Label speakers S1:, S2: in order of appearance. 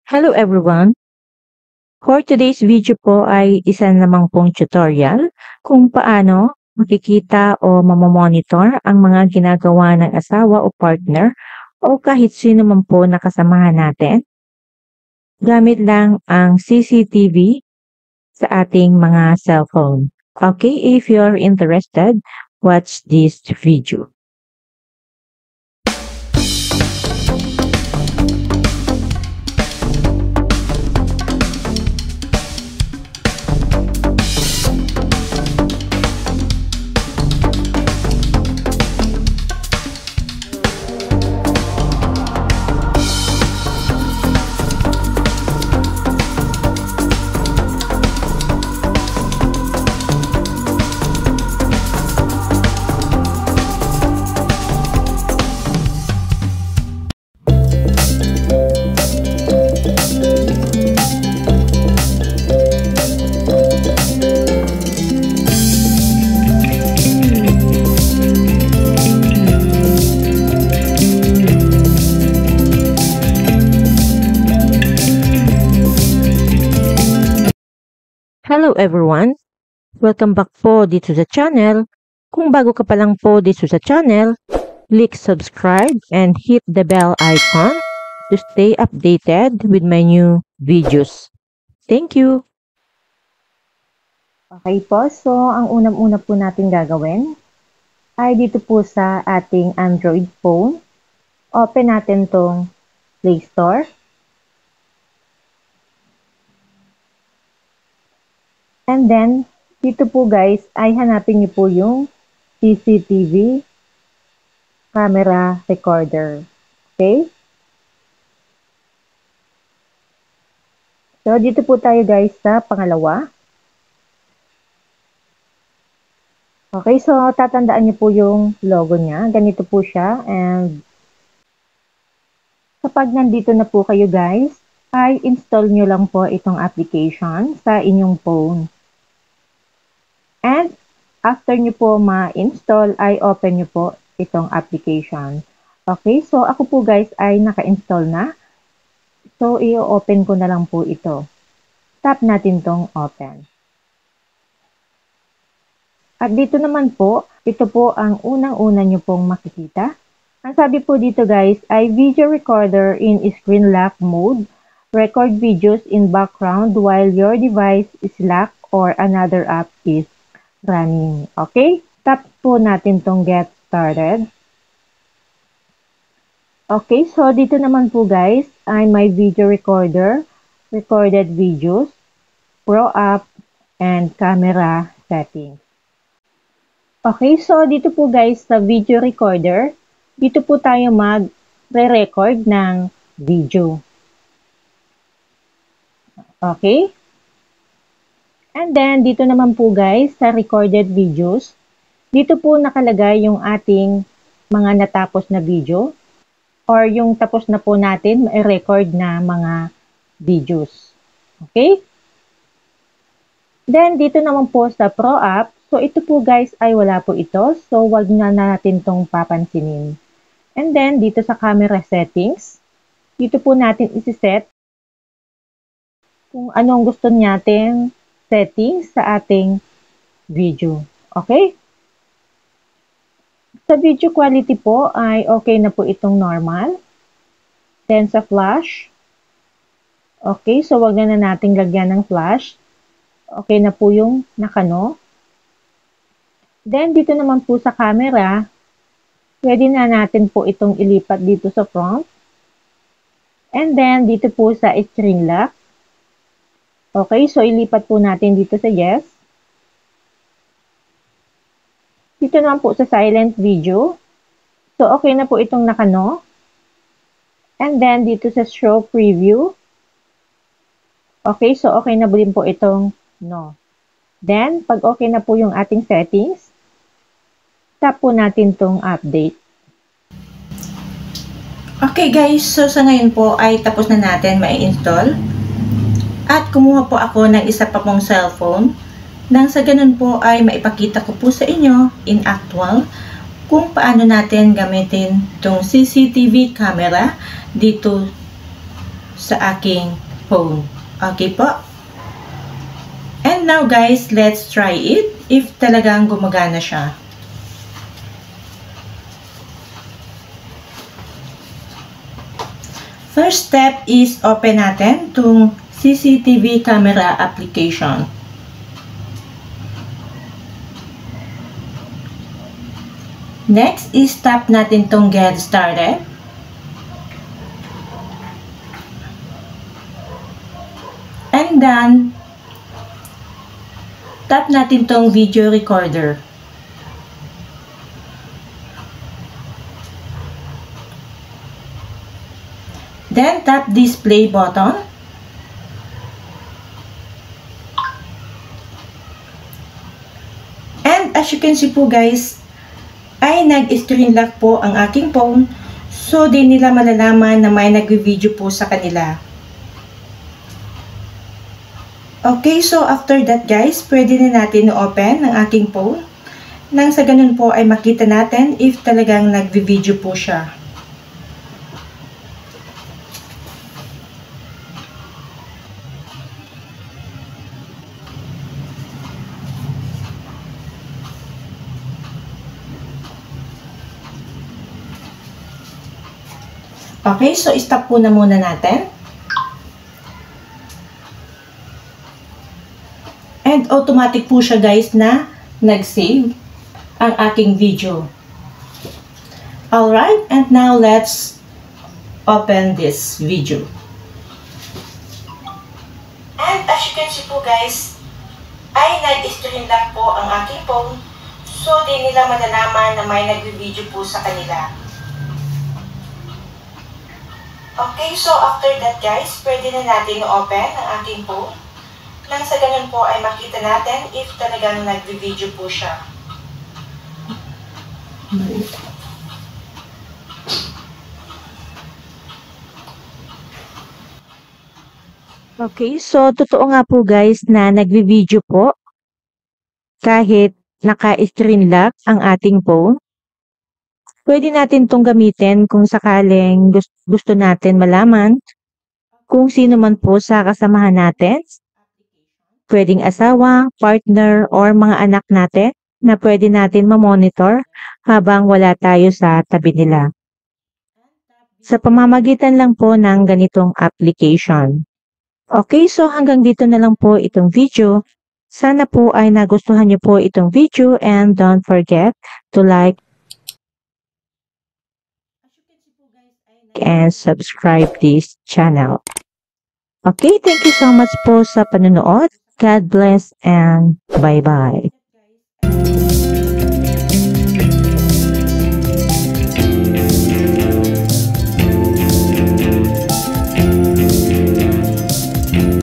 S1: Hello everyone! For today's video po ay isa namang pong tutorial kung paano makikita o mamamonitor ang mga ginagawa ng asawa o partner o kahit sino man po na kasamahan natin gamit lang ang CCTV sa ating mga cellphone. Okay, if you're interested, watch this video. Hello everyone! Welcome back po dito sa channel. Kung bago ka pa lang po dito sa channel, click subscribe and hit the bell icon to stay updated with my new videos. Thank you!
S2: Okay po, so ang unang-una po natin gagawin ay dito po sa ating Android phone. Open natin tong Play Store. And then, dito po guys, ay hanapin niyo po yung CCTV camera recorder. Okay? So, dito po tayo guys sa pangalawa. Okay, so tatandaan niyo po yung logo niya. Ganito po siya. And kapag nandito na po kayo guys, ay install nyo lang po itong application sa inyong phone. And after nyo po ma-install, ay open nyo po itong application. Okay, so ako po guys ay naka-install na. So, i-open ko na lang po ito. Tap natin tong open. At dito naman po, ito po ang unang-una nyo pong makikita. Ang sabi po dito guys ay video recorder in screen lock mode. Record videos in background while your device is locked or another app is running. Okay? Tap po natin tong get started. Okay, so dito naman po guys ay may video recorder, recorded videos, pro app, and camera settings. Okay, so dito po guys sa video recorder, dito po tayo mag-record ng video. Okay? And then, dito naman po guys, sa recorded videos, dito po nakalagay yung ating mga natapos na video or yung tapos na po natin i-record na mga videos. Okay? Then, dito naman po sa Pro App, so ito po guys ay wala po ito. So, wag na natin itong papansinin. And then, dito sa camera settings, dito po natin isi-set kung anong gusto natin settings sa ating video. Okay? Sa video quality po ay okay na po itong normal. Then sa flash, okay, so wag na nating lagyan ng flash. Okay na po yung nakano. Then dito naman po sa camera, pwede na natin po itong ilipat dito sa front. And then dito po sa screen lock. Okay, so ilipat po natin dito sa yes. Dito naman po sa silent video. So, okay na po itong nakano. And then, dito sa show preview. Okay, so okay na din po itong no. Then, pag okay na po yung ating settings, tap po natin itong update.
S1: Okay guys, so sa ngayon po ay tapos na natin ma-install. At kumuha po ako ng isa pa pong cellphone nang sa ganun po ay maipakita ko po sa inyo in actual kung paano natin gamitin itong CCTV camera dito sa aking phone. Okay po? And now guys, let's try it if talagang gumagana siya. First step is open natin itong CCTV camera application. Next is tap natin itong get started. And then, tap natin tong video recorder. Then, tap this play button. And as you can see po guys, ay nag-screen lock po ang aking phone. So, di nila malalaman na may nag-video po sa kanila. Okay, so after that guys, pwede na natin open ang aking phone. Nang sa ganun po ay makita natin if talagang nag-video po siya. Okay, so stop po na muna natin. And automatic po siya guys na nag-save ang aking video. Alright, and now let's open this video. And as you can see po guys, ay nag-screen lock po ang aking phone. So, di nila malalaman na may nag-video po sa kanila. Okay, so after that guys, pwede na natin open ang aking phone. Nang sa ganun po ay makita natin if talagang nag-video po siya. Okay, so totoo nga po guys na nag-video po kahit naka-screen lock ang ating phone. Pwede natin itong gamitin kung sakaling gusto natin malaman kung sino man po sa kasamahan natin. Pwedeng asawa, partner, or mga anak natin na pwede natin ma-monitor habang wala tayo sa tabi nila. Sa pamamagitan lang po ng ganitong application. Okay, so hanggang dito na lang po itong video. Sana po ay nagustuhan niyo po itong video and don't forget to like and subscribe this channel. Okay, thank you so much po sa panonood. God bless and bye-bye.